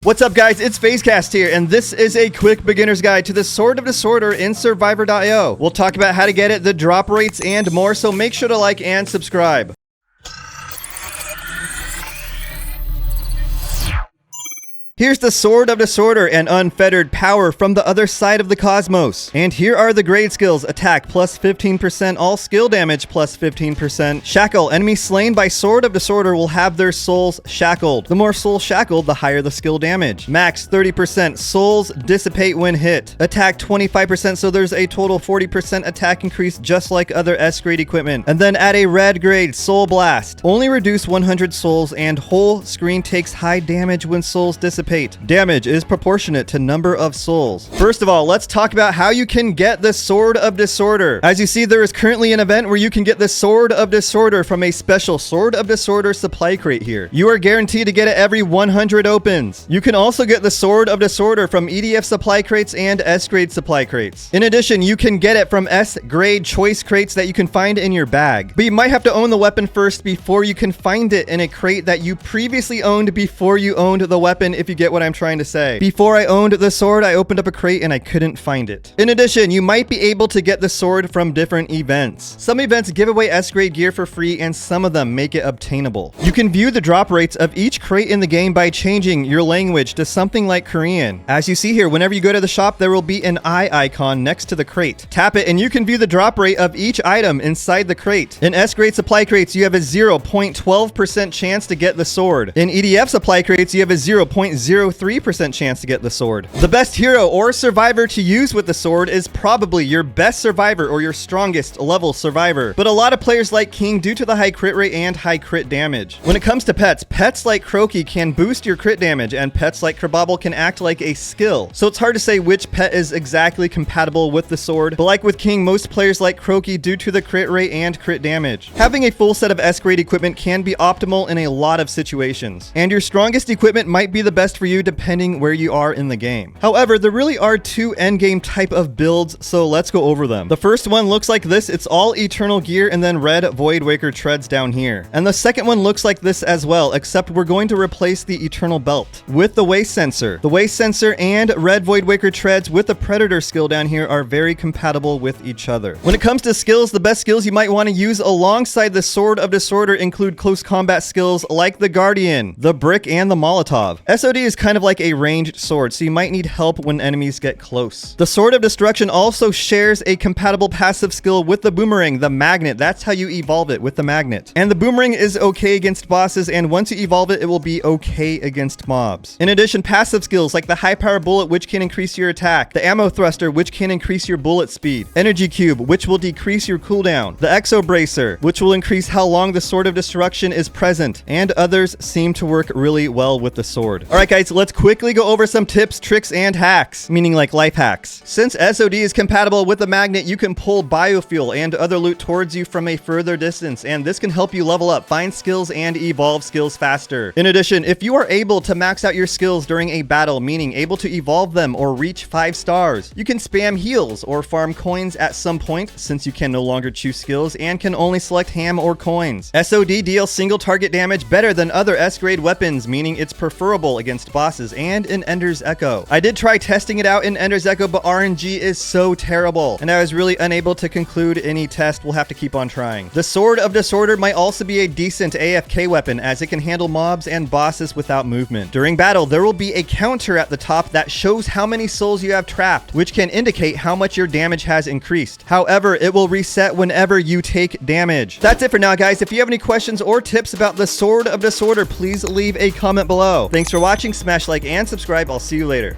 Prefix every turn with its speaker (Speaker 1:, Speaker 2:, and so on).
Speaker 1: What's up, guys? It's FaZeCast here, and this is a quick beginner's guide to the Sword of Disorder in Survivorio. We'll talk about how to get it, the drop rates, and more, so make sure to like and subscribe. Here's the Sword of Disorder and unfettered power from the other side of the cosmos. And here are the grade skills: attack plus 15%, all skill damage plus 15%. Shackle: enemies slain by Sword of Disorder will have their souls shackled. The more souls shackled, the higher the skill damage. Max 30%, souls dissipate when hit. Attack 25%, so there's a total 40% attack increase just like other S grade equipment. And then at a red grade, Soul Blast. Only reduce 100 souls and whole screen takes high damage when souls dissipate. Damage is proportionate to number of souls. First of all, let's talk about how you can get the Sword of Disorder. As you see, there is currently an event where you can get the Sword of Disorder from a special Sword of Disorder supply crate here. You are guaranteed to get it every 100 opens. You can also get the Sword of Disorder from EDF supply crates and S grade supply crates. In addition, you can get it from S grade choice crates that you can find in your bag. But you might have to own the weapon first before you can find it in a crate that you previously owned before you owned the weapon, if you get what I'm trying to say. Before I owned the sword, I opened up a crate and I couldn't find it. In addition, you might be able to get the sword from different events. Some events give away S grade gear for free, and some of them make it obtainable. You can view the drop rates of each crate in the game by changing your language to something like Korean. As you see here, whenever you go to the shop, there will be an eye icon next to the crate. Tap it and you can view the drop rate of each item inside the crate. In S grade supply crates, you have a 0.12% chance to get the sword. In EDF supply crates, you have a 0.03% chance to get the sword. The best hero or survivor to use with the sword is probably your best survivor or your strongest level survivor, but a lot of players like King due to the high crit rate and high crit damage. When it comes to pets, pets like Croaky can boost your crit damage, and pets like Kerbobble can act like a skill. So it's hard to say which pet is exactly compatible with the sword, but like with King, most players like Croaky due to the crit rate and crit damage. Having a full set of S grade equipment can be optimal in a lot of situations, and your strongest equipment might be the best for you depending where you are in the game. However, there really are two endgame type of builds, so let's go over them. The first one looks like this. It's all eternal gear and then red Void Waker treads down here. And the second one looks like this as well, except we're going to replace the eternal belt with the waist sensor. The waist sensor and red Void Waker treads with the predator skill down here are very compatible with each other. When it comes to skills, the best skills you might want to use alongside the Sword of Disorder include close combat skills like the Guardian, the Brick, and the Molotov. SOD is kind of like a ranged sword, so you might need help when enemies get close. The Sword of Destruction also shares a compatible passive skill with the Boomerang, the Magnet. That's how you evolve it, with the Magnet. And the Boomerang is okay against bosses, and once you evolve it, it will be okay against mobs. In addition, passive skills like the High Power Bullet, which can increase your attack, the Ammo Thruster, which can increase your bullet speed, Energy Cube, which will decrease your cooldown, the Exo Bracer, which will increase how long the Sword of Destruction is present, and others seem to work really well with the sword. Alright guys, let's quickly go over some tips, tricks, and hacks, meaning like life hacks. Since SOD is compatible with the Magnet, you can pull biofuel and other loot towards you from a further distance, and this can help you level up, find skills, and evolve skills faster. In addition, if you are able to max out your skills during a battle, meaning able to evolve them or reach 5 stars, you can spam heals or farm coins at some point, since you can no longer choose skills and can only select ham or coins. SOD deals single target damage better than other S grade weapons, meaning it's preferable against bosses and in Ender's Echo. I did try testing it out in Ender's Echo, but RNG is so terrible, and I was really unable to conclude any test. We'll have to keep on trying. The Sword of Disorder might also be a decent AFK weapon, as it can handle mobs and bosses without movement. During battle, there will be a counter at the top that shows how many souls you have trapped, which can indicate how much your damage has increased. However, it will reset whenever you take damage. That's it for now, guys. If you have any questions or tips about the Sword of Disorder, please leave a comment below. Thanks for watching. Smash like and subscribe. I'll see you later.